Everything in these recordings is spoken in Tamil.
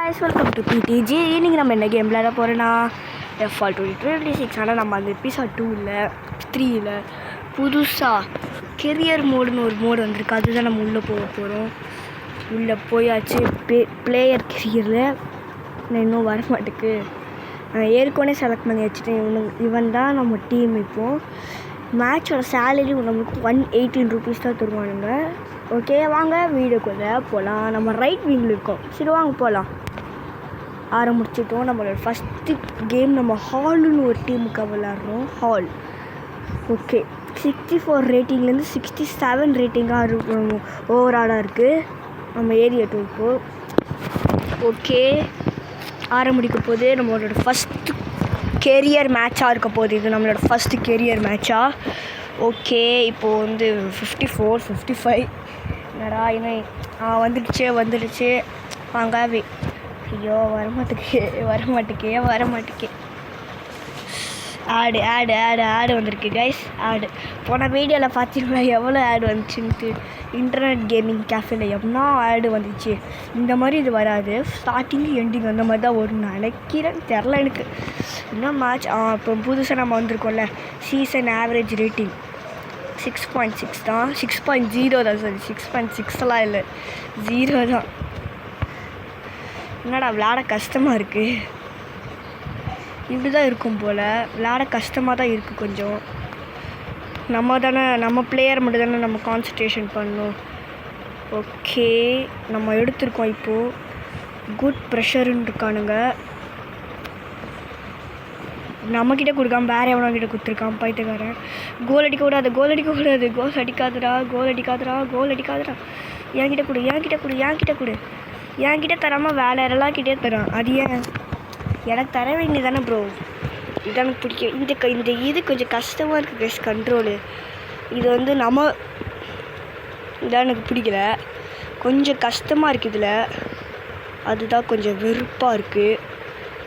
guys, welcome to PTG. இன்னைக்கு நம்ம என்ன கேம் விளையாட போகிறோன்னா FL 2026. ஆனால் நம்ம அந்த எபிசோட் 2ல் 3ல் புதுசாக கெரியர் மோடுன்னு ஒரு மோடு வந்திருக்கு. அதுதான் நம்ம உள்ளே போக போகிறோம். உள்ளே போயாச்சு. பிளேயர் கெரியரில் நான் இன்னும் வர மாட்டேக்கு. நான் ஏற்கனவே செலக்ட் பண்ணி வச்சுட்டேன். இவன் தான் நம்ம டீம். இப்போது மேட்சோட சேலரி நம்மளுக்கு 118 rupees தான் தருவானுங்க. ஓகே, வாங்க வீடியோக்குள்ளே போகலாம். நம்ம ரைட் விங்கில் இருக்கோம். சரி வாங்க போகலாம். ஆரம்பிச்சிட்டோம். நம்மளோட ஃபஸ்ட்டு கேம் நம்ம ஹாலுன்னு ஒரு டீமுக்கு விளாட்றோம். ஹால். ஓகே, 64 ரேட்டிங்லேருந்து 67 ரேட்டிங்காக இருக்கும். ஓவராலாக இருக்குது. நம்ம ஏரியா 2 இப்போது. ஓகே, ஆரம்பிக்க போது நம்மளோட ஃபஸ்ட்டு கெரியர் மேட்சாக இருக்க போகுது. இது நம்மளோட ஃபஸ்ட்டு கெரியர் மேட்சாக. ஓகே, இப்போது வந்து 54 55 என்னடா இன்னும் வந்துடுச்சு வாங்க. ஐயோ வரமாட்டேக்கே ஆடு வந்திருக்கு கைஸ். ஆடு போன வீடியோவில் பார்த்தீங்கன்னா எவ்வளோ ஆடு வந்துச்சுன்ட்டு. இன்டர்நெட் கேமிங் கேஃபேல எவ்வளோ ஆடு வந்துச்சு. இந்த மாதிரி இது வராது. ஸ்டார்டிங் எண்டிங் அந்த மாதிரி தான் வரும் நினைக்கிறேன். தெரில எனக்கு. இன்னும் மேட்ச் இப்போ புதுசாக நம்ம வந்திருக்கோம்ல. சீசன் ஆவரேஜ் ரேட்டிங் 6.6 தான். 6.0 தான். சாரி, 6.6 இல்லை, 0 தான். என்னடா விளையாட கஷ்டமாக இருக்குது. இப்படி தான் இருக்கும் போல். விளையாட கஷ்டமாக தான் இருக்குது கொஞ்சம். நம்ம பிளேயர் மட்டும் தானே நம்ம கான்சன்ட்ரேஷன் பண்ணணும். ஓகே, நம்ம எடுத்திருக்கோம். இப்போது குட் ப்ரெஷருன்னு இருக்கானுங்க. நம்மக்கிட்ட கொடுக்காம வேறு எவனோக்கிட்ட கொடுத்துருக்கான் பைத்தியக்காரன். கோல் அடிக்காதடா. கோல் அடிக்காதடா. என்கிட்ட கொடு. என்கிட்ட தராமல் வேலை எல்லாக்கிட்டே தரான். அது ஏன் எனக்கு தர வேண்டியது தானே ப்ரோ. இது எனக்கு பிடிக்கும். இந்த இது கொஞ்சம் கஷ்டமாக இருக்குது கைஸ். கண்ட்ரோலு இது வந்து இதான் எனக்கு பிடிக்கல. கொஞ்சம் கஷ்டமாக இருக்குது இதில். அதுதான் கொஞ்சம் வெறுப்பாக இருக்குது.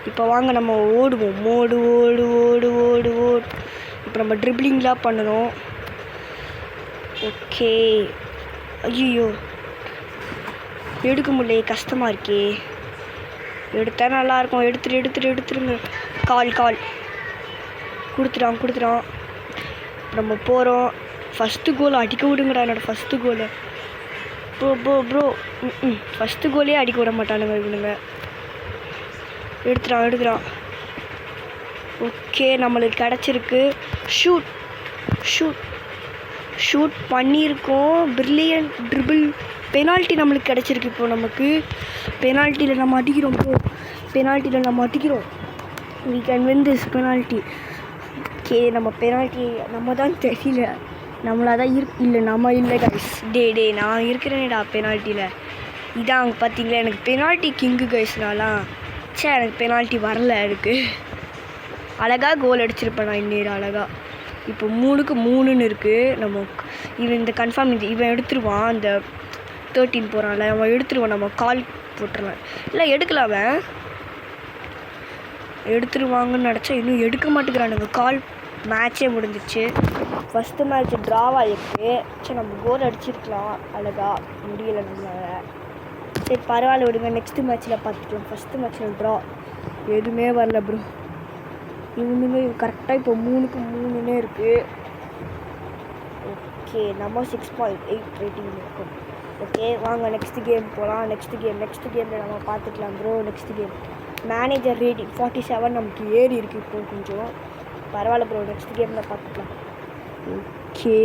இப்போ வாங்க நம்ம ஓடுவோம். ஓடு. இப்போ நம்ம ட்ரிப்ளிங்லாம் பண்ணணும். ஓகே. ஐயோ எடுக்க முடியல, கஷ்டமாக இருக்கே. எடுத்தால் நல்லாயிருக்கும். எடுத்துருங்க. கால் கொடுத்துட்டான். நம்ம போகிறோம். ஃபஸ்ட்டு கோல் அடிக்க விடுங்கடா. என்னோடய ஃபஸ்ட்டு கோலு ப்ரோ ஃபஸ்ட்டு கோலே அடிக்க விட மாட்டானுங்க இவனுங்க. எடுத்துட்டான். ஓகே, நம்மளுக்கு கிடச்சிருக்கு. ஷூட் பண்ணியிருக்கோம். Brilliant triple. பெனால்ட்டி நம்மளுக்கு கிடச்சிருக்கு. இப்போது நமக்கு பெனால்ட்டியில் நம்ம அடிக்கிறோம். we can win this penalty. Okay, நம்ம பெனால்ட்டி நம்ம தான் தெரியல. நம்மளாக தான் இல்லை நம்ம இல்லை கைஸ். டே நான் இருக்கிறேனேடா பெனால்ட்டியில். இதான் அங்கே பார்த்தீங்களா, எனக்கு பெனால்ட்டி கிங்கு கைஸ்னாலாம். எனக்கு பெனால்ட்டி வரல. எனக்கு அழகாக கோல் அடிச்சிருப்பேன் நான் இன்னொரு அழகாக. இப்போ 3க்கு 3ன்னு இருக்குது. இவன் இந்த கன்ஃபார்ம் இவன் எடுத்துருவான். அந்த 13 போகிறான்ல, அவன் எடுத்துருவான். நம்ம கால் போட்டுருவேன். இல்லை எடுக்கலாம். அவன் எடுத்துருவாங்கன்னு நினச்சா இன்னும் எடுக்க மாட்டேங்கிறானுங்க. கால் மேட்சே முடிஞ்சிச்சு. ஃபஸ்ட்டு மேட்ச் ட்ராவாக இருக்குது. சரி, நம்ம கோல் அடிச்சிருக்கலாம். அழகாக முடியலை நம்மளால். சரி பரவாயில்ல விடுங்க, நெக்ஸ்ட்டு மேட்ச்சில் பார்த்துக்கலாம். ஃபஸ்ட்டு மேட்ச்சில் ட்ரா எதுவுமே வரல ப்ரோ. இவனுங்க கரெக்டாக இப்போ 3க்கு 3ன்னே இருக்குது. ஓகே, நம்ம 6.8 ரேட்டிங் இருக்கும். ஓகே, வாங்க நெக்ஸ்ட்டு கேம் போகலாம். நெக்ஸ்ட்டு கேமில் நம்ம பார்த்துக்கலாம் bro. Next game manager rating 47 நமக்கு ஏறி இருக்குது. இப்போ கொஞ்சம் பரவாயில்ல ப்ரோ. நெக்ஸ்ட் கேமில் பார்த்துக்கலாம். ஓகே,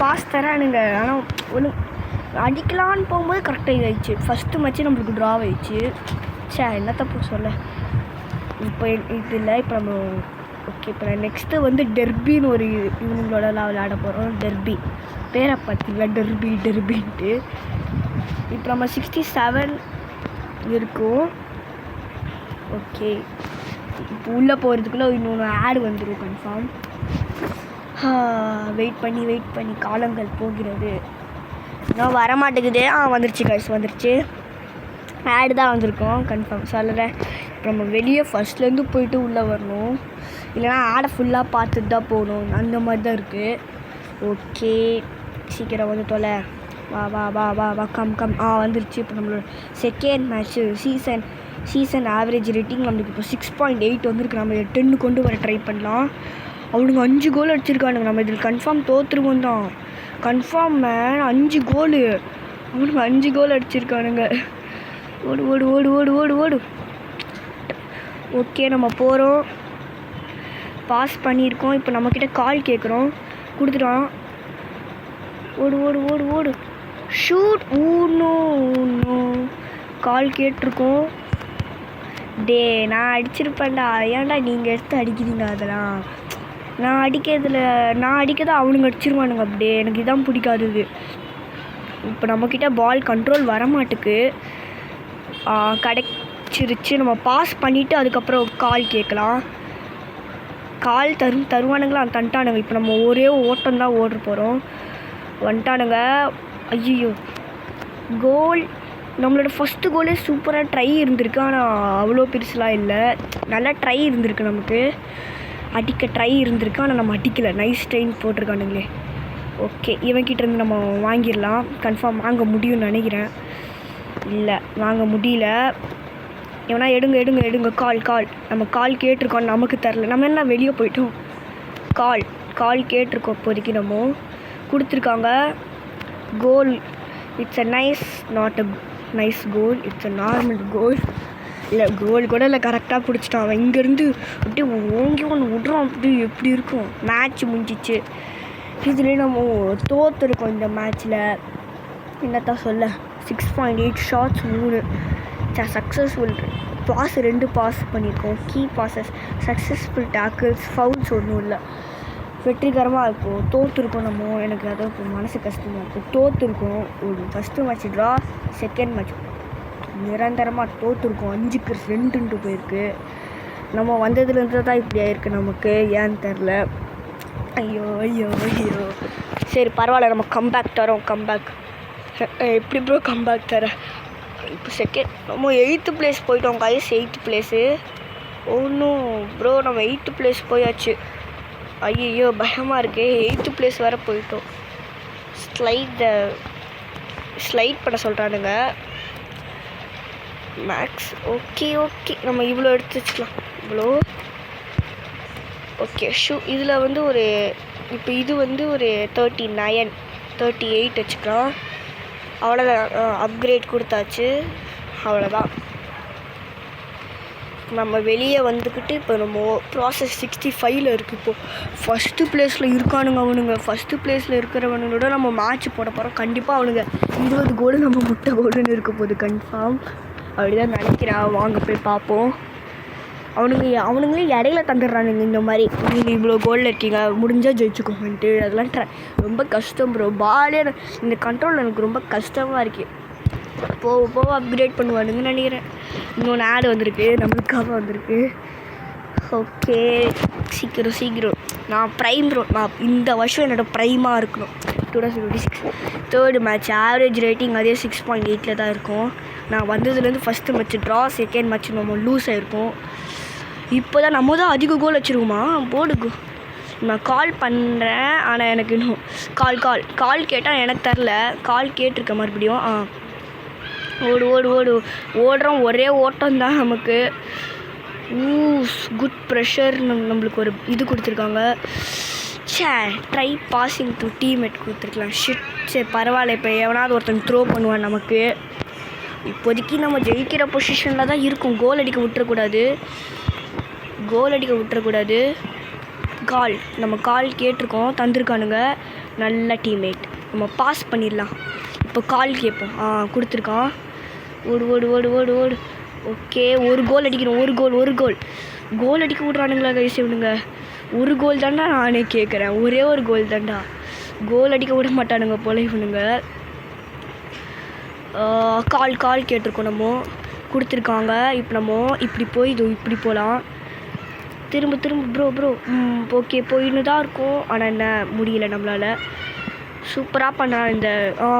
பாஸ் தரானுங்க. ஆனால் ஒன்று அடிக்கலான்னு போகும்போது கரெக்டாக இதாகிடுச்சு. ஃபஸ்ட்டு மேட்ச்சு நம்மளுக்கு ட்ரா ஆகிடுச்சு. என்ன தப்பு சொல்ல. இப்போ இது இல்லை. இப்போ நம்ம ஓகே, இப்போ நான் நெக்ஸ்ட்டு வந்து டெர்பின்னு ஒரு இவங்களோடலாம் விளையாட போகிறோம். டெர்பி பேரை பார்த்தீங்களா, டெர்பின்ட்டு. இப்போ நம்ம 67 இருக்கும். ஓகே, இப்போ உள்ளே போகிறதுக்குள்ளே இன்னொன்று ஆடு வந்துடும் கன்ஃபார்ம். வெயிட் பண்ணி காலங்கள் போகிறது. இன்னும் வரமாட்டேங்குது. வந்துருச்சு கைஸ், வந்துருச்சு. ஆடு தான் வந்திருக்கோம் கன்ஃபார்ம் சொல்லுறேன். நம்ம வெளியே ஃபஸ்ட்லேருந்து போயிட்டு உள்ளே வரணும். இல்லைனா ஆடை ஃபுல்லாக பார்த்துட்டு தான் போகணும். அந்த மாதிரி தான் இருக்குது. ஓகே, சீக்கிரம் வந்து தொலை. வா வா வா வா வா கம் கம் வந்துருச்சு. இப்போ நம்மளோட second match season average rating நம்மளுக்கு இப்போ 6.8 வந்திருக்கு. நம்ம 10 கொண்டு வர ட்ரை பண்ணலாம். அவனுங்க 5 கோல் அடிச்சிருக்கானுங்க. நம்ம இதில் கன்ஃபார்ம் தோற்றுருவோம் தான். கன்ஃபார்ம் மேன் 5 கோலு. அவனுங்க 5 கோல் அடிச்சிருக்கானுங்க. ஓடு ஓடு ஓடு ஓடு ஓடு ஓடு. ஓகே நம்ம போகிறோம். பாஸ் பண்ணியிருக்கோம். இப்போ நம்மக்கிட்ட கால் கேட்குறோம். கொடுத்துட்டோம். ஓடு ஓடு ஓடு ஓடு. ஷூட். ஊனோ கால் கேட்டிருக்கோம். டே நான் அடிச்சிருப்பேன்டா. ஏன்டா நீங்கள் எடுத்து அடிக்கிறீங்க? அதெல்லாம் நான் அடிக்கதான் அவனுங்க அடிச்சிருவானுங்க. அப்படியே எனக்கு இதான் பிடிக்காதது. இப்போ நம்மக்கிட்ட பால் கண்ட்ரோல் வரமாட்டுக்கு. கிடைச்சிருச்சு. நம்ம பாஸ் பண்ணிவிட்டு அதுக்கப்புறம் கால் கேட்கலாம். கால் தருவானுங்களா? தண்டானுங்க. இப்போ நம்ம ஒரே ஓட்டம் தான் ஓட போகிறோம். வந்துட்டானுங்க. ஐயோ கோல். நம்மளோட ஃபஸ்ட்டு கோலே சூப்பராக ட்ரை இருந்திருக்கு. ஆனால் அவ்வளோ பெருசுலாம் இல்லை. நல்லா ட்ரை இருந்திருக்கு. நமக்கு அடிக்க ட்ரை இருந்திருக்கு. ஆனால் நம்ம அடிக்கலை. நைஸ் ட்ரைன் போட்டிருக்கானுங்களே. ஓகே இவன்கிட்டேருந்து நம்ம வாங்கிடலாம். கன்ஃபார்ம் வாங்க முடியும்னு நினைக்கிறேன். இல்லை வாங்க முடியல. எவனா எடுங்க கால். நம்ம கால் கேட்டிருக்கோம். நமக்கு தரல. நம்ம என்ன வெளியே போயிட்டோம். கால் கேட்டிருக்கோம். இப்போதைக்கு நம்ம கொடுத்துருக்காங்க. Goal. It's a nice, not a nice goal. It's a normal goal. இல்லை கோல் கூட இல்லை. கரெக்டாக பிடிச்சிட்டான். அவன் இங்கேருந்து அப்படியே ஓங்கி ஒன்று விட்றான். அப்படி எப்படி இருக்கும். மேட்ச் முடிஞ்சிச்சு. இதுலேயே நம்ம தோற்றுருக்கோம் இந்த மேட்ச்சில். என்னத்தான் சொல்ல. 6.8 ஷாட்ஸ் 3 சக்ஸஸ்ஃபுல் பாஸ் 2 பாஸ் பண்ணியிருக்கோம். Key passes, successful tackles, fouls ஒன்றும் இல்லை. வெற்றிகரமாக இருக்கும். தோற்றுருக்கோம் நம்ம. எனக்கு அதை இப்போ மனசு கஷ்டமாக இருக்கும். தோற்றுருக்கோம். ஒரு first match draw, second match நிரந்தரமாக தோற்றுருக்கோம். 5க்கு 2 போயிருக்கு. நம்ம வந்ததுலேருந்து தான் இப்படி ஆயிருக்கு நமக்கு. ஏன்னு தெரில. ஐயோ. சரி பரவாயில்ல. நம்ம கம்பேக் தரோம். எப்படி ப்ரோ கம்பேக் தர? இப்போ நம்ம 8th பிளேஸ் போயிட்டோம் கைஸ். 8th place. ஒன்றும் ப்ரோ நம்ம 8th பிளேஸ் போயாச்சு. ஐயோ பயமாக இருக்கே. 8th பிளேஸ் வர போயிட்டோம். ஸ்லைட் பண்ண சொல்கிறானுங்க மேக்ஸ். ஓகே நம்ம இவ்வளோ எடுத்து வச்சுக்கலாம். இவ்வளோ ஓகே. இதில் வந்து ஒரு இப்போ இது வந்து ஒரு 39 38 வச்சுக்கலாம். அவ்வளோதான். அப்கிரேட் கொடுத்தாச்சு. அவ்வளோதான். நம்ம வெளியே வந்துக்கிட்டு இப்போ நம்ம ப்ராசஸ் 65 இருக்குது. இப்போது ஃபஸ்ட்டு பிளேஸில் இருக்கானுங்க அவனுங்க. ஃபஸ்ட்டு பிளேஸில் இருக்கிறவனோட நம்ம மேட்ச் போட போகிறோம். கண்டிப்பாக அவனுங்க 20 கோலு நம்ம முட்டை கோலுன்னு இருக்க போகுது கன்ஃபார்ம். அப்படி தான் நினைக்கிறேன். வாங்க போய் பார்ப்போம். அவனுங்களே இடையில தந்துடுறானுங்க இந்த மாதிரி. நீங்கள் இவ்வளோ கோலில் இருக்கீங்க, முடிஞ்சால் ஜெயிச்சுக்கோங்கன்ட்டு. அதெல்லாம் ரொம்ப கஷ்டம் ப்ரோ. பாலே இந்த கண்ட்ரோல் எனக்கு ரொம்ப கஷ்டமாக இருக்குது. போக அப்கிரேட் பண்ணுவானுங்கன்னு நினைக்கிறேன். இன்னொன்று ஆடு வந்திருக்கு. நம்மளுக்காக வந்திருக்கு. ஓகே சீக்கிரம். நான் ப்ரைம் ப்ரோ. நான் இந்த வருஷம் என்னோடய ப்ரைமாக இருக்கணும். 2026 தேர்டு மேட்ச் ஆவரேஜ் ரேட்டிங் அதே 6.8 தான் இருக்கும். நான் வந்ததுலேருந்து first match draw, second match நம்ம லூஸ் ஆகிருக்கோம். இப்போ தான் நம்ம தான் அதிக கோல் வச்சுருக்கோமா? போடு. நான் கால் பண்ணுறேன். ஆனால் எனக்கு இன்னும் கால் கேட்டால் எனக்கு தரல. கால் கேட்டிருக்க மறுபடியும். ஓடு ஓடுறோம். ஒரே ஓட்டம் தான் நமக்கு. Good pressure. நம்மளுக்கு ஒரு இது கொடுத்துருக்காங்க. ட்ரை பாசிங் டு டீம்மேட் கொடுத்துருக்கலாம். சரி பரவாயில்ல. இப்போ எவனாவது ஒருத்தன் த்ரோ பண்ணுவான் நமக்கு. இப்போதைக்கு நம்ம ஜெயிக்கிற பொசிஷனில் தான் இருக்கும். கோல் அடிக்க விட்டுறக்கூடாது. நம்ம கால் கேட்டிருக்கோம். தந்திருக்கானுங்க. நல்ல டீம்மேட். நம்ம பாஸ் பண்ணிடலாம். இப்போ கால் கேட்போம். கொடுத்துருக்கான். ஓடு. ஓகே ஒரு கோல் அடிக்கணும். ஒரு கோல் அடிக்க விட்றானுங்களா கைஸ் இவனுங்க? ஒரு கோல் தாண்டா நானே கேட்குறேன். ஒரே ஒரு கோல் தாண்டா. கோல் அடிக்க விட மாட்டானுங்க போல இவனுங்க. கால் கேட்டிருக்கோம். நம்ம கொடுத்துருக்காங்க. இப்போ நம்ம இப்படி போய் இப்படி போகலாம். திரும்ப ப்ரோ. ஓகே போயின்னு தான் இருக்கும். ஆனால் என்ன முடியல நம்மளால். சூப்பராக பண்ணான் இந்த.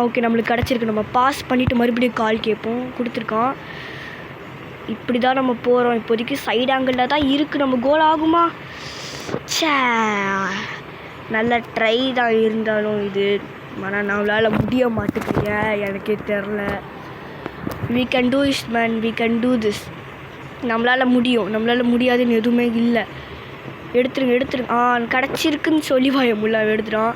ஓகே நம்மளுக்கு கிடச்சிருக்கு. நம்ம பாஸ் பண்ணிவிட்டு மறுபடியும் கால் கேட்போம். கொடுத்துருக்கான். இப்படி தான் நம்ம போகிறோம். இப்போதைக்கு சைடு ஆங்கிளில் தான் இருக்குது. நம்ம கோல் ஆகுமா? நல்ல ட்ரை தான். இருந்தாலும் இது ஆனால் நம்மளால் முடிய மாட்டேங்குங்க, எனக்கே தெரில. we can do it man, we can do this. நம்மளால் முடியும், நம்மளால் முடியாதுன்னு எதுவுமே இல்லை. எடுத்துருங்க. கிடச்சிருக்குன்னு சொல்லி முள்ள எடுத்துட்டான்.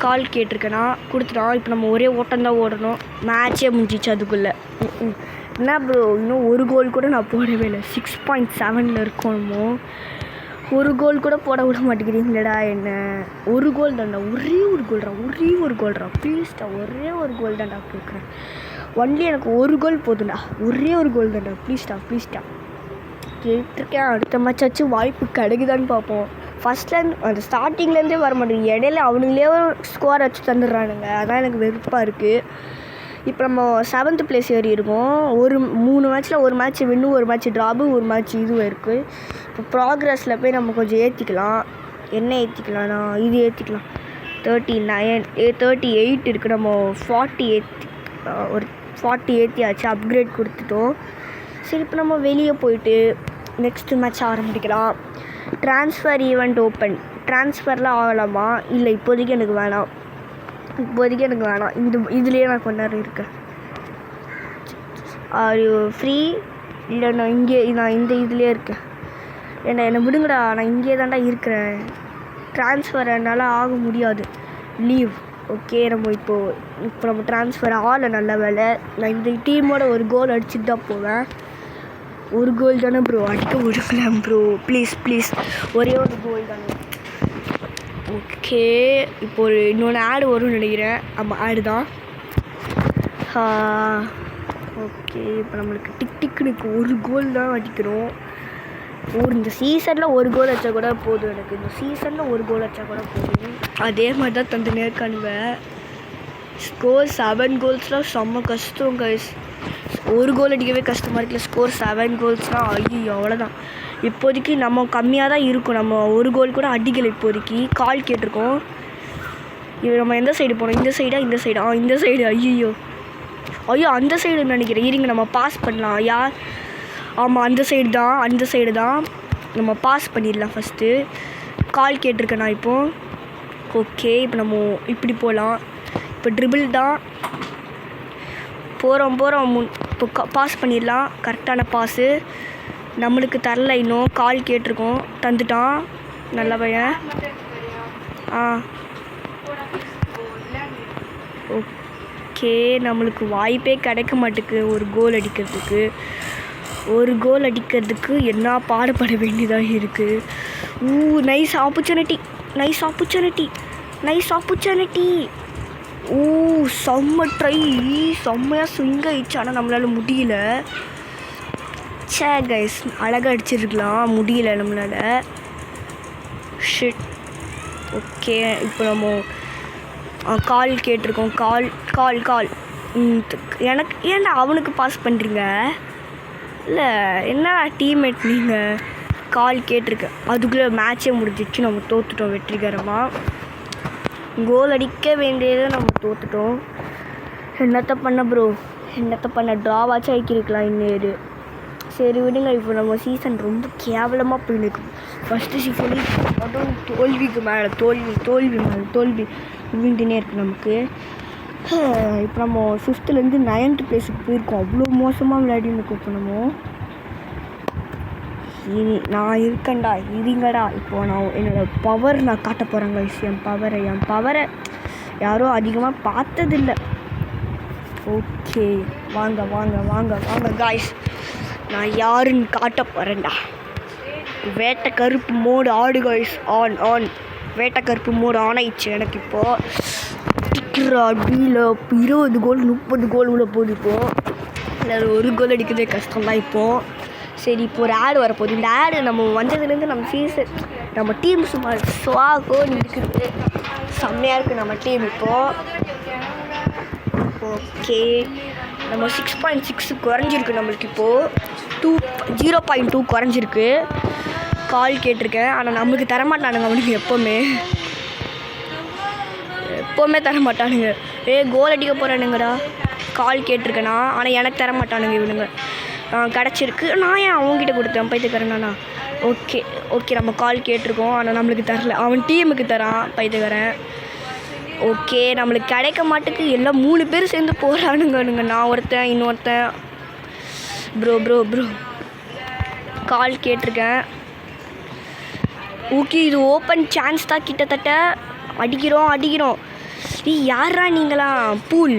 கால் கேட்டிருக்கேனா கொடுத்துட்டான். இப்போ நம்ம ஒரே ஓட்டம் தான் ஓடணும். மேட்சே முடிஞ்சிச்சு அதுக்குள்ளே. என்ன ப்ரோ, இன்னும் ஒரு கோல் கூட நான் போடவே இல்லை. 6.7 இருக்கணுமோ. ஒரு கோல் கூட போட விட மாட்டேங்கிறீங்களடா என்ன. ஒரு கோல் தான்டா, ஒரே ஒரு கோல்டா ப்ளீஸ்டா, ஒரே ஒரு கோல் தான்டா கேட்குறேன். ஒன்லி எனக்கு ஒரு கோல் போதும்டா, ஒரே ஒரு கோல் தான்டா ப்ளீஸ்டா கேட்டிருக்கேன். அடுத்த மேட்சாச்சும் வாய்ப்பு கிடைக்குதான்னு பார்ப்போம். ஃபஸ்ட்லேருந்து அந்த ஸ்டார்டிங்லேருந்தே வர மாட்டேங்குது. இடையில அவனுங்களே ஸ்கோர் வச்சு தந்துடுறானுங்க. அதான் எனக்கு வெறுப்பாக இருக்குது. இப்போ நம்ம 7th பிளேஸ் ஏறி இருக்கோம். 3 மேட்ச்சில் ஒரு மேட்ச் வின்னு, ஒரு மேட்ச் ட்ராப்பு, ஒரு மேட்ச் இதுவும் இருக்குது. இப்போ ப்ராக்ரஸில் போய் நம்ம கொஞ்சம் ஏற்றிக்கலாம். என்ன ஏற்றிக்கலாம்னா இது ஏற்றிக்கலாம். 38 இருக்குது. நம்ம 40 ஒரு 40 ஏற்றியாச்சு. அப்கிரேட் கொடுத்துட்டோம். சரி, இப்போ நம்ம வெளியே போயிட்டு நெக்ஸ்ட்டு மேட்ச் ஆரம்பிக்கலாம். Transfer event open. ட்ரான்ஸ்ஃபர்லாம் ஆகலாமா? இல்லை, இப்போதைக்கு எனக்கு வேணாம். இதுலேயே நான் கொஞ்ச நேரம் இருக்கேன். ஃப்ரீ இல்லை, நான் இந்த இதுலேயே இருக்கேன். என்னை விடுங்கடா, நான் இங்கே தான்டா இருக்கிறேன். ட்ரான்ஸ்ஃபர் என்னால் ஆக முடியாது. லீவ். ஓகே, இப்போ நம்ம ட்ரான்ஸ்ஃபர் ஆகலை. நல்ல வேலை. நான் இந்த டீமோட ஒரு கோல் அடிச்சுட்டு தான் போவேன். ஒரு கோல் தானே ப்ரோ, அடிக்க விடுக்கலாம் ப்ரோ, ப்ளீஸ் ஒரே ஒரு கோல் தானே. ஓகே, இப்போ இன்னொன்று ஆடு வரும்னு நினைக்கிறேன். ஆமாம், ஆடு தான். ஓகே, இப்போ நம்மளுக்கு டிக்குனுக்கு ஒரு கோல் தான் அடிக்கிறோம். இந்த சீசனில் ஒரு கோல் வச்சா கூட போதும். எனக்கு இந்த சீசனில் ஒரு கோல் வச்சா கூட போதும். அதே மாதிரி தான் தந்து நேர்காணுவேன். ஸ்கோர் 7 கோல்ஸ்லாம் செம்ம கஷ்டம் கைஸ். ஒரு கோல் அடிக்கவே கஷ்டமாக இருக்குல்ல. ஸ்கோர் 7 கோல்ஸ்லாம் ஐயோ அவ்வளோதான். இப்போதைக்கு நம்ம கம்மியாக தான் இருக்கும். நம்ம ஒரு கோல் கூட அடிக்கலை இப்போதைக்கு. கால் கேட்டிருக்கோம். நம்ம எந்த சைடு போனோம்? இந்த சைடா இந்த சைடு. ஐயோ அந்த சைடுன்னு நினைக்கிறேன். இருங்க, நம்ம பாஸ் பண்ணலாம். ஆமாம், அந்த சைடு தான். நம்ம பாஸ் பண்ணிடலாம் ஃபஸ்ட்டு. கால் கேட்டிருக்கேன் நான் இப்போது. ஓகே, இப்போ நம்ம இப்படி போகலாம். இப்போ ட்ரிபிள் தான் போகிறோம். இப்போ பாஸ் பண்ணிடலாம். கரெக்டான பாஸு நம்மளுக்கு தரல. இன்னும் கால் கேட்டிருக்கோம், தந்துட்டான். நல்ல பையன். ஓகே, நம்மளுக்கு வாய்ப்பே கிடைக்க மாட்டேங்குது ஒரு கோல் அடிக்கிறதுக்கு என்ன பாடுபட வேண்டியதாக இருக்குது. Nice opportunity. செம்ம ட்ரை, செம்மையாக ஸ்விங் ஆயிடுச்சு. ஆனால் நம்மளால் முடியல. கைஸ், அழகாக அடிச்சிருக்கலாம், முடியல நம்மளால். ஷிட். ஓகே, இப்போ நம்ம கால் கேட்டிருக்கோம். கால் எனக்கு ஏன்டா அவனுக்கு பாஸ் பண்ணுறீங்க? இல்லை, என்ன டீம்மேட் நீங்கள்? கால் கேட்டிருக்கேன். அதுக்குள்ளே மேட்சே முடிஞ்சிச்சு. நம்ம தோற்றுட்டோம் வெற்றிகரமாக. கோல் அடிக்க வேண்டியதை நம்ம தோற்றுட்டோம். என்னத்தை பண்ண ட்ராவாச்சும் ஆக்கியிருக்கலாம் இன்னொரு. சரி விடுங்க. இப்போ நம்ம சீசன் ரொம்ப கேவலமாக போயிருக்கு. ஃபஸ்ட்டு சீசன்லேயே அதுவும் தோல்விக்கு மேலே தோல்வி விழுந்துனே இருக்குது நமக்கு. இப்போ நம்ம 5th 9th பிளேஸுக்கு போயிருக்கோம். அவ்வளோ மோசமாக விளையாடின்னு இப்போ நம்ம. நான் இருக்கேன்டா, இருங்கடா. இப்போது நான் என்னோடய பவர் நான் காட்ட போகிறேங்க. என் பவரை யாரும் அதிகமாக பார்த்ததில்லை. ஓகே, வாங்க காய்ஸ், நான் யாருன்னு காட்ட போகிறேன்டா. வேட்டை கருப்பு மோடு ஆடு காய்ஸ். ஆன் வேட்டை மோடு ஆன் ஆயிடுச்சு எனக்கு. இப்போது அடியில் 20 கோல் 30 கோல் உள்ள போகுது. இப்போது ஒரு கோல் அடிக்கிறதே கஷ்டம்தான் இப்போது. சரி, இப்போ ஒரு ஆடு வரப்போகுது. இந்த ஆடு நம்ம வந்ததுலேருந்து நம்ம டீம் சும்மா ஸ்வாகோன்னு இருக்குது. செம்மையாக இருக்குது நம்ம டீம் இப்போது. ஓகே, நம்ம 6.6 குறைஞ்சிருக்கு நம்மளுக்கு இப்போது. 0.2 குறைஞ்சிருக்கு. கால் கேட்டிருக்கேன். ஆனால் நம்மளுக்கு தரமாட்டானுங்க அவனுக்கு. எப்போவுமே தரமாட்டானுங்க. கோல் அடிக்க போகிறானுங்கடா. கால் கேட்டிருக்கேண்ணா, ஆனால் எனக்கு தரமாட்டானுங்க இவனுங்க. கிடச்சிருக்கு. நான் ஏன் அவங்ககிட்ட கொடுத்தேன் பைத்தியக்காரனா? ஓகே, நம்ம கால் கேட்டிருக்கோம். ஆனால் நம்மளுக்கு தரல. அவன் டீமுக்கு தரான் பைத்தியக்காரன். ஓகே, நம்மளுக்கு கிடைக்க மாட்டுக்கு எல்லாம் 3 பேர் சேர்ந்து போகிறானுங்க. நான் ஒருத்தன், இன்னொருத்தன். ப்ரோ கால் கேட்டிருக்கேன். ஓகே, இது ஓப்பன் சான்ஸ் தான். கிட்டத்தட்ட அடிக்கிறோம். யாரா நீங்களா? பூல்,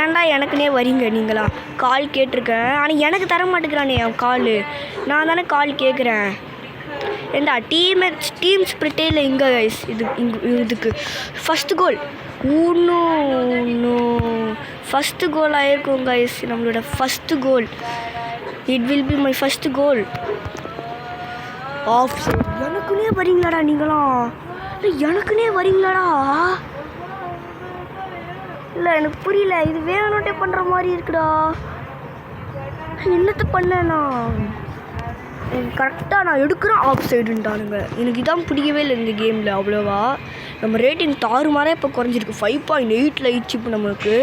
ஏன்டா எனக்குன்னே வரீங்க நீங்களா? கால் கேட்டிருக்கேன், ஆனால் எனக்கு தர மாட்டேங்கிறானே என் கால். நான் தானே கால் கேட்குறேன். ஏண்டா டீம் ஸ்பிரிட்டே இல்லை இங்கே கைஸ். இதுக்கு ஃபஸ்ட்டு கோல் ஃபஸ்ட்டு கோல் ஆகிருக்கும் கைஸ். நம்மளோட first goal. It will be my first goal. Offside. எனக்குன்னே வரீங்களாடா நீங்களாம்? எனக்குன்னே வரீங்களாடா? இல்லை, எனக்கு புரியல. இது வேணும்ட்டே பண்ணுற மாதிரி இருக்குடா. என்னத்தை பண்ணேண்ணா? கரெக்டாக நான் எடுக்கிறேன், ஆஃப் சைடுன்ட்டானுங்க. எனக்கு இதான் பிடிக்கவே இல்லை இந்த கேமில் அவ்வளோவா. நம்ம ரேட்டிங் தாறுமாறே இப்போ குறைஞ்சிருக்கு. 5.8 ஆயிடுச்சு இப்போ நம்மளுக்கு.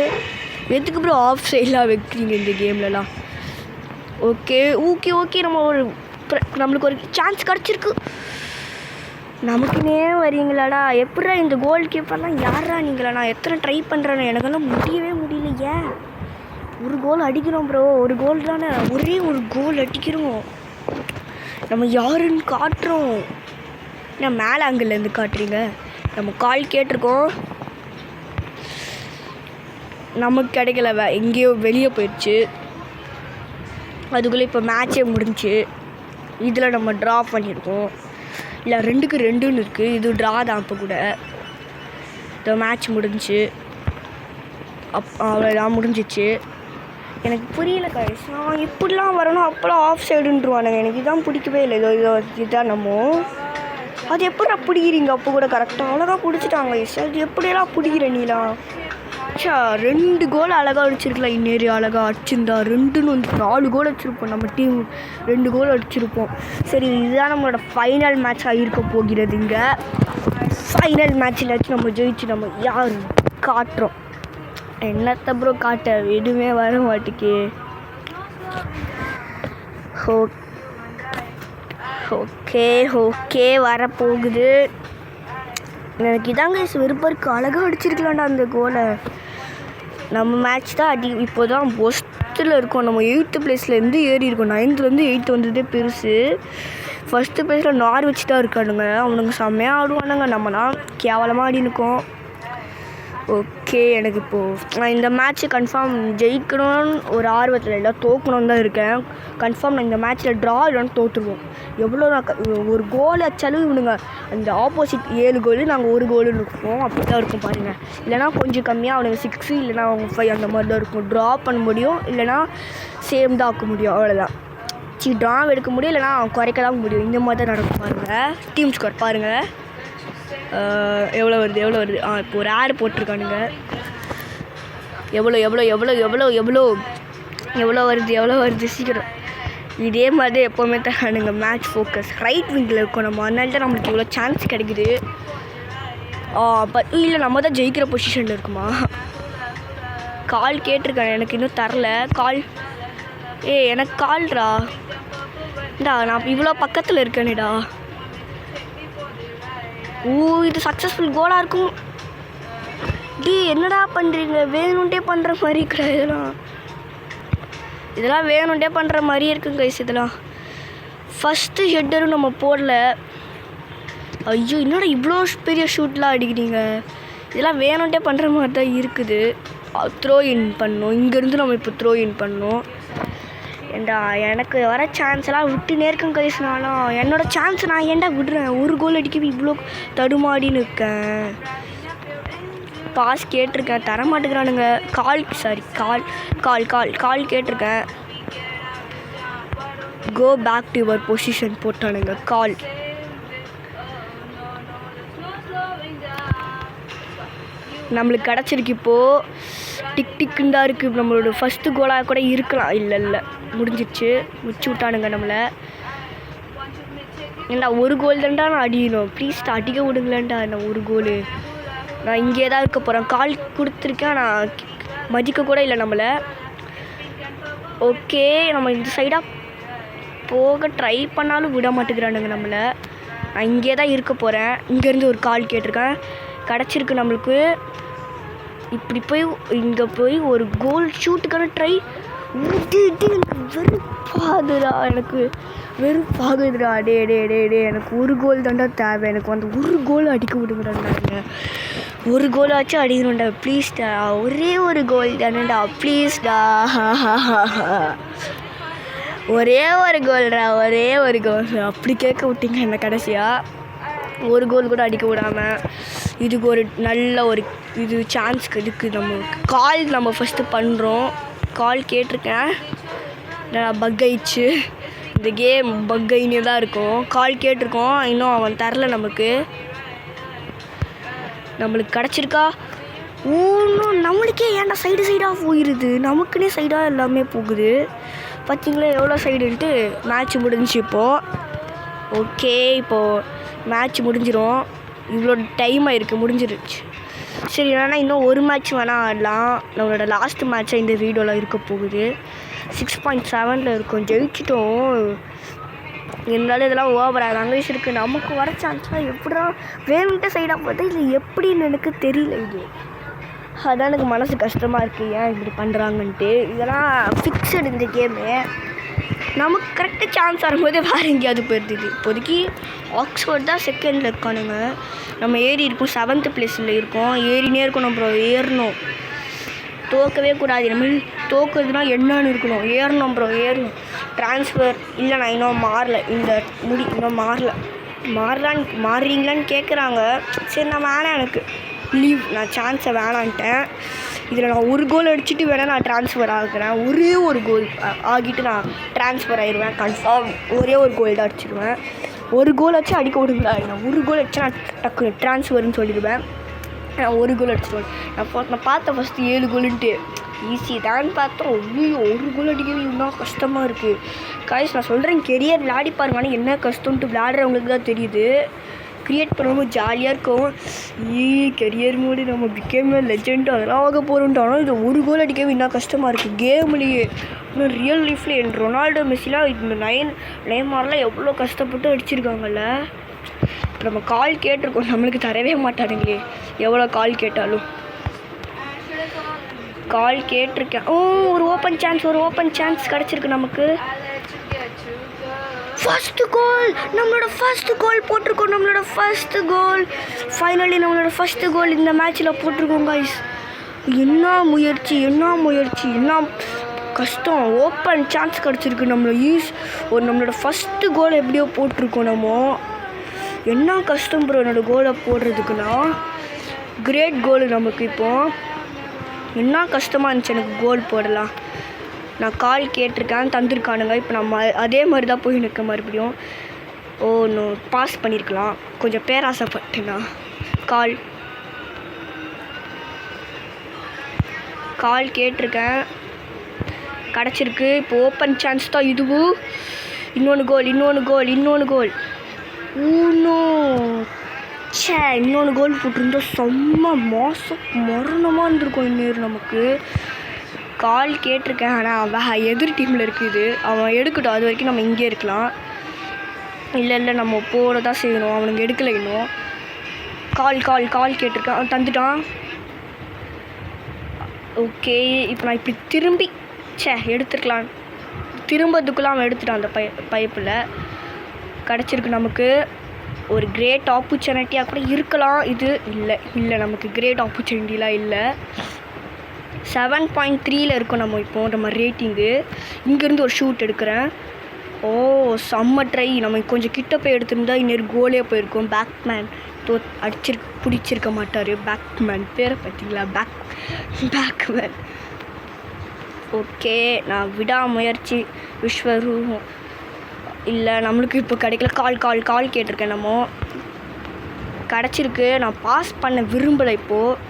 எதுக்கு ப்ரோ ஆஃப் சைடெலாம் வைக்கிறீங்க இந்த கேம்லலாம்? ஓகே, நம்மளுக்கு ஒரு சான்ஸ் கிடச்சிருக்கு. நமக்குன்னே வரீங்களாடா? எப்படா இந்த கோல் கீப்பர்லாம் யாரா நீங்களா? நான் எத்தனை ட்ரை பண்ணுறேன்னு எனக்கெல்லாம் முடியவே முடியலையே. ஒரு கோல் அடிக்கிறோம் ப்ரோ. ஒரு கோல் தானே, ஒரே ஒரு கோல் அடிக்கிறோம். நம்ம யாருன்னு காட்டுறோம். நான் மேலே ஆங்கிள்லேருந்து காட்டுறீங்க. நம்ம கால் கேட்டிருக்கோம், நமக்கு கிடைக்கல. எங்கேயோ வெளியே போயிடுச்சு. அதுக்குள்ளே இப்போ மேட்சே முடிஞ்சு. இதில் நம்ம ட்ரா பண்ணியிருக்கோம். இல்லை 2-2 இருக்குது. இது ட்ரா தான். இப்போ கூட இந்த மேட்ச் முடிஞ்சு. அவ்வளோதான், முடிஞ்சிச்சு. எனக்கு புரியல கைஸ். நான் இப்படிலாம் வரணும், அப்போலாம் ஆஃப் சைடுன்றுவானுங்க. எனக்கு இதான் பிடிக்கவே இல்லை. இதுதான் நம்ம. அது எப்படி பிடிக்கிறீங்க? அப்போ கூட கரெக்டாக அழகாக பிடிச்சிட்டாங்க கைஸ். அது எப்படியெல்லாம் பிடிக்கிற நீலாம்? 2 கோல் அழகாக அடிச்சிருக்கலாம். இன்னேரி அழகாக அடிச்சிருந்தா 2ன்னு 4 கோல் அடிச்சிருப்போம். நம்ம டீம் 2 கோல் அடிச்சிருப்போம். சரி, இதுதான் நம்மளோட ஃபைனல் மேட்சாக இருக்க போகிறது. இங்கே ஃபைனல் மேட்சில் வச்சு நம்ம ஜெயிச்சு நம்ம யார் காட்டுறோம். என்னத்தை ப்ரோ காட்ட? எதுவுமே வர மாட்டுக்கே. ஓகே வரப்போகுது. எனக்கு இதாங்க விருப்பம் இருக்குது. அழகாக அடிச்சிருக்கலாம்டா அந்த கோலை. நம்ம மேட்ச் தான் இப்போ தான் ஃபஸ்ட்டில் இருக்கோம். நம்ம 8th பிளேஸ்லேருந்து ஏறி இருக்கோம். 9th 8th வந்ததே பெருசு. ஃபஸ்ட்டு பிளேஸில் நார்வெச் தான் இருக்கானுங்க. அவனுங்க செம்மையாக ஆடுவானுங்க. நம்மலாம் கேவலமாக ஆடினுக்கோம். ஓகே, எனக்கு இப்போது நான் இந்த மேட்ச்சு கன்ஃபார்ம் ஜெயிக்கணும்னு ஒரு ஆர்வத்தில் இல்லை, தோக்கணும்னு தான் இருக்கேன். கன்ஃபார்ம் நான் இந்த மேட்ச்சில் ட்ரா இல்லைன்னு தோற்றுருவோம். எவ்வளோ நான் ஒரு கோல் அடித்தாலும் இவனுங்க அந்த ஆப்போசிட் 7 கோல், நாங்கள் 1 கோலுன்னு இருக்கோம். அப்படி தான் இருக்கும் பாருங்கள். இல்லைனா கொஞ்சம் கம்மியாக அவனுங்க 6 இல்லைனா அவங்க 5 அந்த மாதிரி தான் இருக்கும். ட்ரா பண்ண முடியும், இல்லைனா சேம் தான் ஆக்க முடியும். அவ்வளோதான். ட்ரா எடுக்க முடியும், இல்லைனா குறைக்க தான் முடியும். இந்த மாதிரி தான் நடக்கும் பாருங்கள். டீம் ஸ்கோர் பாருங்கள் எவ்வளோ வருது. இப்போ ஒரு ஆட் போட்டிருக்கானுங்க. எவ்வளோ வருது சீக்கிரம். இதே மாதிரி எப்போவுமே தரானுங்க. மேட்ச் ஃபோக்கஸ் ரைட் விங்கில் இருக்கும் நம்ம. அதனால தான் நம்மளுக்கு இவ்வளோ சான்ஸ் கிடைக்குது. இல்லை, நம்ம தான் ஜெயிக்கிற பொசிஷனில் இருக்குமா? கால் கேட்டிருக்கேன், எனக்கு இன்னும் தரல கால். எனக்கு கால்டா. நான் இவ்வளோ பக்கத்தில் இருக்கேனேடா. இது சக்ஸஸ்ஃபுல் கோலாக இருக்கும். என்னடா பண்ணுறீங்க? வேணும்ட்டே பண்ணுற மாதிரி இருக்கிற இதெல்லாம் வேணும்ட்டே பண்ணுற மாதிரியே இருக்குங்க கைஸ். இதெல்லாம் ஃபஸ்ட்டு ஹெட்டரும் நம்ம போடல. ஐயோ, என்னடா இவ்வளோ பெரிய ஷூட்லாம் அடிக்கிறீங்க? இதெல்லாம் வேணும்ட்டே பண்ணுற மாதிரி தான் இருக்குது. த்ரோ இன் பண்ணோம். இங்கேருந்து நம்ம இப்போ த்ரோ இன் பண்ணோம். ஏண்டா எனக்கு வர சான்ஸ்லாம் விட்டுனே இருக்கேன் கைஸ். நானும் என்னோடய சான்ஸ் நான் ஏன்டா விடுறேன்? ஒரு கோல் அடிக்க இவ்வளோ தடுமாடின்னு இருக்கேன். பாஸ் கேட்டிருக்கேன், தர மாட்டேங்கிறானுங்க. கால் கேட்டிருக்கேன். Go back to your position போட்டானுங்க. கால் நம்மளுக்கு கிடச்சிருக்கு. இப்போது டிக்குன்னு தான் இருக்குது. நம்மளோட ஃபஸ்ட்டு கோலாக கூட இருக்கலாம். இல்லை முடிஞ்சிச்சு விட்டானுங்க நம்மளை. ஏண்டா ஒரு கோல் தான்டா நான் அடிக்கணும். ப்ளீஸ் அடிக்க விடுங்களேன்டா. நான் ஒரு கோல் நான் இங்கே தான் இருக்க போகிறேன். கால் கொடுத்துருக்கேன், நான் மதிக்க கூட இல்லை நம்மளை. ஓகே, நம்ம இந்த சைடாக போக ட்ரை பண்ணாலும் விட மாட்டேங்கிறானுங்க நம்மளை. நான் இங்கே தான் இருக்க போகிறேன். இங்கேருந்து ஒரு கால் கேட்டிருக்கேன். கிடச்சிருக்கு நம்மளுக்கு. இப்படி போய் இங்கே போய் ஒரு கோல் ஷூட்டுக்கான ட்ரை. எனக்கு வெறுப்பாகுதுடா. டே எனக்கு ஒரு கோல் தாண்டா தேவை. எனக்கு அந்த ஒரு கோல் அடிக்க விடுங்கடாங்க. ஒரு கோலாச்சும் அடிக்கணும்டா ப்ளீஸ்டா. ஒரே ஒரு கோல் தானேடா ப்ளீஸ்டா. ஒரே ஒரு கோல்டா, ஒரே ஒரு கோல். அப்படி கேட்க விட்டீங்க என்ன கடைசியாக. ஒரு கோல் கூட அடிக்க விடாமல் இதுக்கு ஒரு நல்ல ஒரு இது சான்ஸ்க்கு இருக்குது. நம்ம ஃபஸ்ட்டு பண்ணுறோம். கால் கேட்டிருக்கேன், பக் ஆயிடுச்சு. இந்த கேம் பக் ஆகினே தான் இருக்கும். கால் கேட்டிருக்கோம், இன்னும் அவன் தரல. நம்மளுக்கு கிடச்சிருக்கா. இன்னும் நம்மளுக்கே ஏன்டா சைடாக போயிடுது. நமக்குன்னே சைடாக எல்லாமே போகுது. பார்த்தீங்களா எவ்வளோ சைடுன்ட்டு. மேட்ச் முடிஞ்சு இப்போது. ஓகே, இப்போது மேட்ச் முடிஞ்சிடும். இவ்வளோ டைம் ஆகிருக்கு, முடிஞ்சிருச்சு. சரி, ஏன்னா இன்னும் ஒரு மேட்ச் வேணால் ஆடலாம். நம்மளோட லாஸ்ட் மேட்சாக இந்த வீடியோவில் இருக்க போகுது. 6.7 இருக்கும். ஜெயிச்சிட்டோம். இருந்தாலும் இதெல்லாம் ஓவராக அங்கேஷ் இருக்குது. நமக்கு வர சான்ஸ்லாம் எப்படா வேணுன்ட்டு சைடாக பார்த்தா இல்லை எப்படின்னு எனக்கு தெரியல. இது அதான் எனக்கு மனசு கஷ்டமாக இருக்குது, ஏன் இப்படி பண்ணுறாங்கன்ட்டு. இதெல்லாம் ஃபிக்ஸடு இந்த கேமு. நமக்கு கரெக்டாக சான்ஸ் வரும்போது வேறு எங்கேயாவது போயிடுது. இப்போதைக்கு ஆக்ஸ்ஃபோர்ட் தான் செகண்டில் இருக்கானுங்க. நம்ம ஏறி இருக்கோம், 7th பிளேஸில் இருக்கோம். ஏறினே இருக்கணும் ப்ரோ, ஏறணும். தோக்கவே கூடாது. நம்ம தோக்குறதுனா என்னன்னு இருக்கணும். ஏறணும் ப்ரோ, ஏறணும். ட்ரான்ஸ்ஃபர் இல்லை, நான் இன்னும் மாறல. இந்த இன்னும் மாறுறீங்களான்னு கேட்குறாங்க. சரி, நான் வேணாம், எனக்கு லீவ். நான் சான்ஸை வேணான்ட்டேன். இதில் நான் ஒரு கோல் அடிச்சுட்டு வேணால் நான் ட்ரான்ஸ்ஃபர் ஆகுறேன். ஒரே ஒரு கோல் ஆகிட்டு நான் ட்ரான்ஸ்ஃபர் ஆகிடுவேன் கன்ஃபார்ம். ஒரே ஒரு கோல் தான் அடிச்சிடுவேன். ஒரு கோல் வச்சு அடிக்க விடுங்களா. நான் ஒரு கோல் அடிச்சா நான் டக்கு ட்ரான்ஸ்ஃபர்னு சொல்லிடுவேன். நான் ஒரு கோல் அடிச்சிடுவேன். நான் பார்த்தேன் ஃபஸ்ட்டு 7 கோலுன்ட்டு. ஈஸி தான் பார்த்தோம். ஐயோ, ஒரு கோல் அடிக்கவே இன்னும் கஷ்டமாக இருக்குது. காய்ஸ், நான் சொல்கிறேன், கெரியர் விளையாடி பாருங்க. ஆனால் என்ன கஷ்டம்ன்ட்டு விளையாடுறவங்களுக்கு தான் தெரியுது. க்ரியேட் பண்ணும்போது ஜாலியாக இருக்கும். கெரியர் மோடு நம்ம பிகேம் லெஜெண்ட் அதெல்லாம் ஆக போகிறோன்ட்டு. ஆனால் இது ஒரு கோல் அடிக்கவே இன்னும் கஷ்டமாக இருக்குது கேம்லேயே. இன்னும் ரியல் லைஃப்பில் என் ரொனால்டோ மெஸ்ஸிலாம் இந்த நெய்மார்லாம் எவ்வளோ கஷ்டப்பட்டு அடிச்சிருக்காங்கல்ல. இப்போ நம்ம கால் கேட்டிருக்கோம், நம்மளுக்கு தரவே மாட்டானுங்களே எவ்வளோ கால் கேட்டாலும். கால் கேட்டிருக்கேன். ஒரு ஓப்பன் சான்ஸ் கிடச்சிருக்கு நமக்கு. ஃபஸ்ட்டு கோல், நம்மளோட ஃபஸ்ட்டு கோல் போட்டிருக்கோம். நம்மளோட ஃபஸ்ட்டு கோல் ஃபைனலி நம்மளோட ஃபஸ்ட்டு கோல் இந்த மேட்ச்சில் போட்டிருக்கோம் காய்ஸ். என்ன முயற்சி, என்ன கஷ்டம். ஓப்பன் சான்ஸ் கிடச்சிருக்கு. நம்மளோட ஃபஸ்ட்டு கோல் எப்படியோ போட்டிருக்கோம். நம்ம என்ன கஷ்டம் ப்ரோ என்னோடய கோலை போடுறதுக்குன்னா. கிரேட் கோல் நமக்கு. இப்போது என்ன கஷ்டமாக இருந்துச்சு எனக்கு கோல் போடலாம். நான் கால் கேட்டிருக்கேன், தந்திருக்கானுங்க. இப்போ நம்ம அதே மாதிரி தான் போய் நிற்க மறுபடியும். இன்னும் பாஸ் பண்ணியிருக்கலாம், கொஞ்சம் பேராசைப்பட்டேன்னா. கால் கேட்டிருக்கேன், கிடச்சிருக்கு. இப்போ ஓப்பன் சான்ஸ் தான் இதுவும். இன்னொன்று கோல். இன்னொன்று கோல் போட்டிருந்தா செம்ம மரணமாக இருந்திருக்கும் இந்நேரம் நமக்கு. கால் கேட்டிருக்கேன், ஆனால் அவன் எதிர் டீமில் இருக்குது. அவன் எடுக்கட்டும், அது வரைக்கும் நம்ம இங்கே இருக்கலாம். இல்லை நம்ம போட தான் செய்யணும். அவனுக்கு எடுக்கலை இன்னும். கால் கேட்டிருக்கேன், அவன் தந்துட்டான். ஓகே, இப்போ நான் இப்படி திரும்பி எடுத்துருக்கலாம். திரும்பதுக்குள்ளே அவன் எடுத்துட்டான் அந்த பைப்பில். கிடச்சிருக்கு நமக்கு ஒரு கிரேட் ஆப்பர்ச்சுனிட்டியாக கூட இருக்கலாம். இது இல்லை நமக்கு கிரேட் ஆப்பர்ச்சுனிட்டிலாம் இல்லை. 7.3 இருக்கும் நம்ம ரேட்டிங்கு. இங்கேருந்து ஒரு ஷூட் எடுக்கிறேன். செம்ம ட்ரை. நம்ம கொஞ்சம் கிட்ட போய் எடுத்திருந்தா இன்னொரு கோலே போயிருக்கும். பேக்மேன் பிடிச்சிருக்க மாட்டார். பேக்மேன் பேரை பார்த்தீங்களா, பேக்மேன். ஓகே, நான் விடாமுயற்சி விஸ்வரூபம் இல்லை, நம்மளுக்கு இப்போ கிடைக்கல. கால் கேட்டிருக்கேன். நம்ம கிடச்சிருக்கு. நான் பாஸ் பண்ண விரும்பலை. இப்போது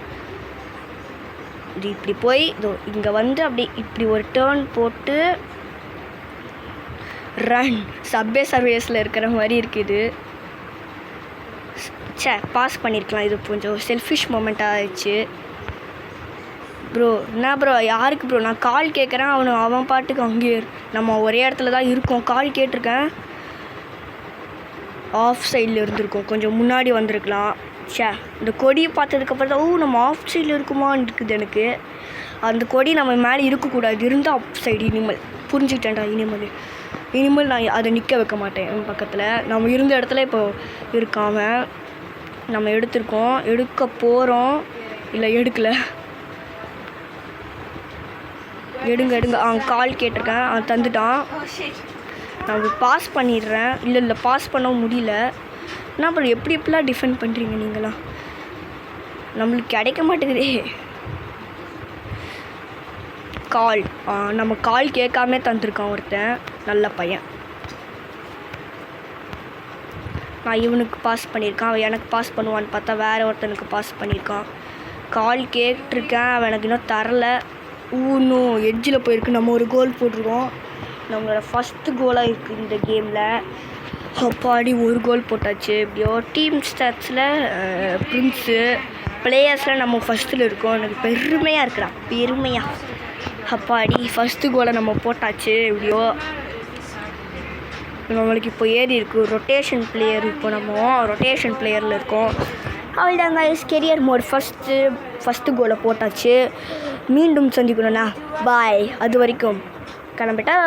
இது இப்படி போய் இங்கே வந்து அப்படி இப்படி ஒரு டேர்ன் போட்டு ரன் சப்வே சர்வீஸில் இருக்கிற மாதிரி இருக்குது. பாஸ் பண்ணியிருக்கலாம். இது கொஞ்சம் செல்ஃபிஷ் மொமெண்ட்டாக ஆயிடுச்சு. ப்ரோ என்ன ப்ரோ, யாருக்கு ப்ரோ? நான் கால் கேட்குறேன், அவன் பாட்டுக்கு அங்கேயே நம்ம ஒரே இடத்துல தான் இருக்கோம். கால் கேட்டிருக்கேன், ஆஃப் சைடில் இருந்திருக்கோம், கொஞ்சம் முன்னாடி வந்திருக்கலாம். ஷே இந்த கொடியை பார்த்ததுக்கப்புறம் தான் நம்ம ஆஃப் சைடில் இருக்குமான்னு இருக்குது எனக்கு. அந்த கொடி நம்ம மேலே இருக்கக்கூடாது, இருந்தால் ஆஃப் சைடு இனிமேல் புரிஞ்சுக்கிட்டேன்டா. இனிமேல் நான் அதை நிற்க வைக்க மாட்டேன் என் பக்கத்தில். நம்ம இருந்த இடத்துல இப்போ இருக்காம நம்ம எடுத்திருக்கோம், எடுக்க போகிறோம், இல்லை எடுக்கலை. எடுங்க கால் கேட்டிருக்கேன், அவன் தந்துட்டான். நான் பாஸ் பண்ணிடுறேன். இல்லை பாஸ் பண்ண முடியல. என்ன அப்புறம் எப்படிலாம் டிஃபெண்ட் பண்ணுறீங்க நீங்களாம்? நம்மளுக்கு கிடைக்க மாட்டேங்குதே கால். நம்ம கால் கேட்காம தந்துருக்கான் ஒருத்தன், நல்ல பையன். நான் இவனுக்கு பாஸ் பண்ணியிருக்கான், அவன் எனக்கு பாஸ் பண்ணுவான்னு பார்த்தா வேறு ஒருத்தனுக்கு பாஸ் பண்ணியிருக்கான். கால் கேட்டிருக்கேன், அவன் எனக்கு இன்னும் தரல. இன்னும் எட்ஜில் போயிருக்கு. நம்ம ஒரு கோல் போட்டிருக்கோம், நம்மளோட ஃபஸ்ட்டு கோலாக இருக்குது இந்த கேமில். அப்பாடி ஒரு கோல் போட்டாச்சு. எப்படியோ டீம் ஸ்டாட்ஸில் பிரின்ஸு பிளேயர்ஸில் நம்ம ஃபஸ்ட்டில் இருக்கோம். எனக்கு பெருமையாக இருக்குடா, பெருமையாக. அப்பாடி ஃபஸ்ட்டு கோலை நம்ம போட்டாச்சு. எப்படியோ நம்மளுக்கு இப்போ ஏறி இருக்குது ரொட்டேஷன் பிளேயர். இப்போ நம்ம ரொட்டேஷன் பிளேயரில் இருக்கோம். அவ்வளோதாங்க கெரியர் மோட் ஃபஸ்ட்டு கோலை போட்டாச்சு. மீண்டும் சந்திக்கணும்ண்ணா, பாய். அது வரைக்கும் கிளம்பிட்டா.